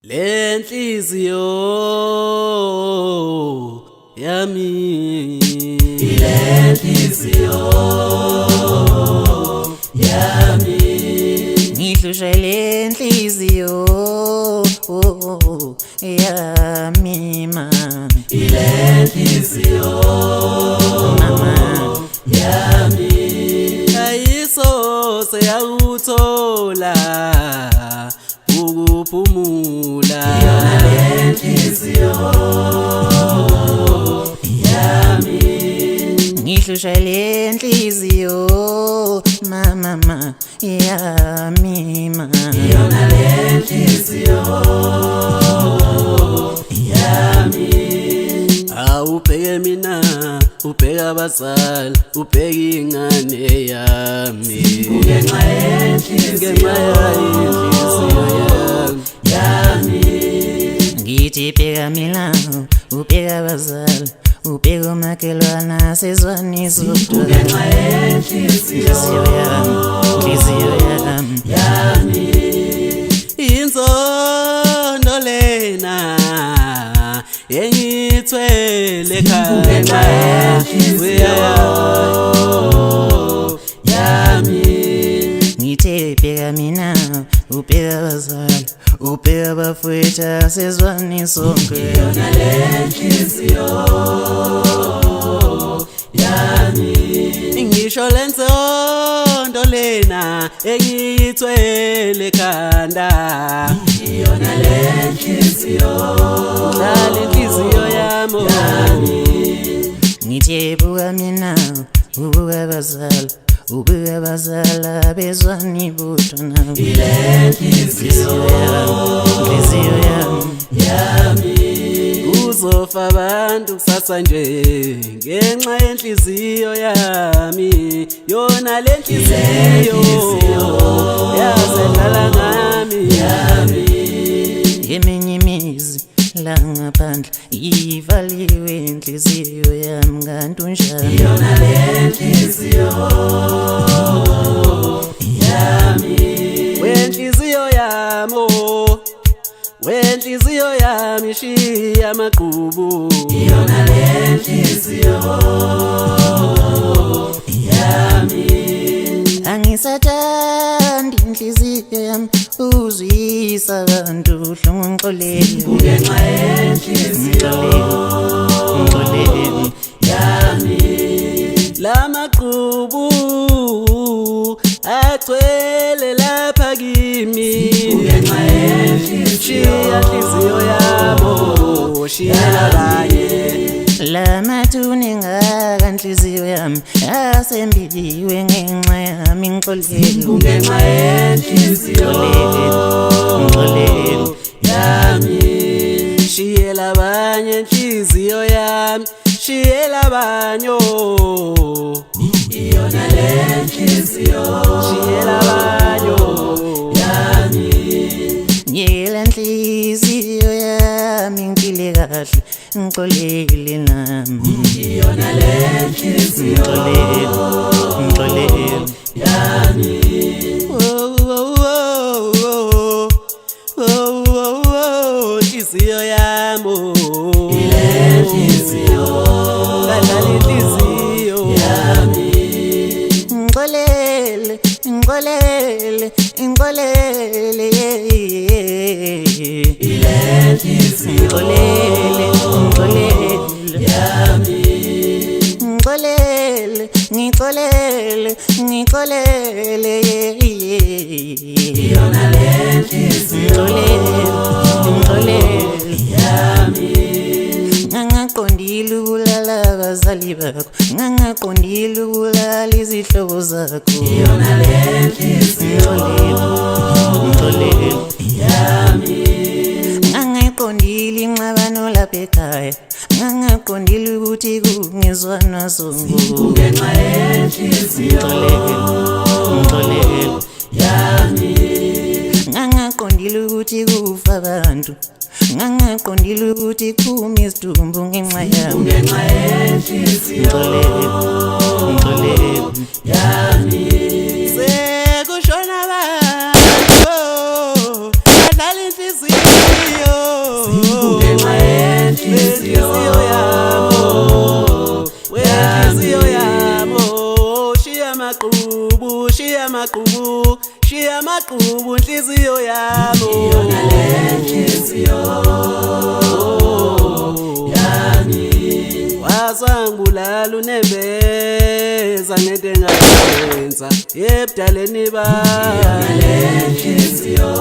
Lenhliziyo yami, lenhliziyo yami, ngihlusha lenhliziyo yami mama, lenhliziyo mama yami, ayiso seyawuthola ukuphumula. lenhliziyo yami, ngihlusha lenhliziyo mama yami mama, lenhliziyo yami, Awubheke mina, ubheka abazali, ubheka ingane yami, ngenxa yenhliziyo yami, ngithi bheka mina ubheka abazali, ubheka umakhelwana sezwaniso ngenxa yenhliziyo nhliziyo yami yami, inzondo lena engithwele ngenxa yenhliziyo yami, ngithe bheka mina ubheka abazali, ubheka abafowethu sezwaniso lenhliziyo yami, ngisho lenzondo lena engithwele ekhanda, iyona lenhliziyo dlala inhliziyo yami, ngithe buka mina ubuka abazali, ubuka abazali bezwani bodwa nawe lenhliziyo nhliziyo yami kuzofa abantu kusasa nje ngenxa yenhliziyo yami, yona lenhliziyo yazedlala ngami eminye imizi la ngaphandle ivaliwe inhliziyo yami kanti unjani iyona lenhliziyo yami, wenhliziyo yami, wenhliziyo yami shiya amaqhubu, iyona lenhliziyo yami, angisathandi inhliziyo yami uzwisa abantu uhlungu ngixolele ngenxa yenhliziyo ngixolele yami, lamaqhubu agcwele lapha kimi, ngenxa yenhliziyo shiya inhliziyo yami, shiyela abanye. lamathune ngaka nhliziyo yami asembiliwe ngenxa yami ngixolele ngenxa yenhliziyo ngixolele yami, Shiyela abanye inhliziyo yami, shiyela abanye, iyona lenhliziyo shiyela abanye, yami, nyekela nhliziyo yami ngile kahle ngixolele nami iyona lenhliziyo ngixolele yami, inhliziyo yami, lenhliziyo kadlala inhliziyo yami, ngixolele ngixolele ngixolele lenhliziyo ngixolele ngixolele yami, ngixolele ngixolele ngixolele iyona lenhliziyo ngixolele yami, ngangaqondile ubulala abazali bakho, ngangaqondile ubulala izihlobo zakho iyona lenhliziyo ngixolele yami, ngangaqondile inxabano lapha ekhaya, ngangaqondile ukuthi kungezwana songo ngenxa yenhliziyo ngixolele yami, ngangaqondile ukuthi kufa abantu, ngangaqondile ukuthi kuphuma isidumbu ngenxa yami ngenxa yenhliziyo ngixolele yami, sekushona abantu badlala inhliziyo wenhliziyo yami, wenhliziyo yami. Shiya maqhubu, shiya maqhubu, shiya maqhubu nhliziyo yami. Iyona le nhliziyo yami. Wasangibulala unembeza ngento engayenza ebudaleni bami. Iyona le nhliziyo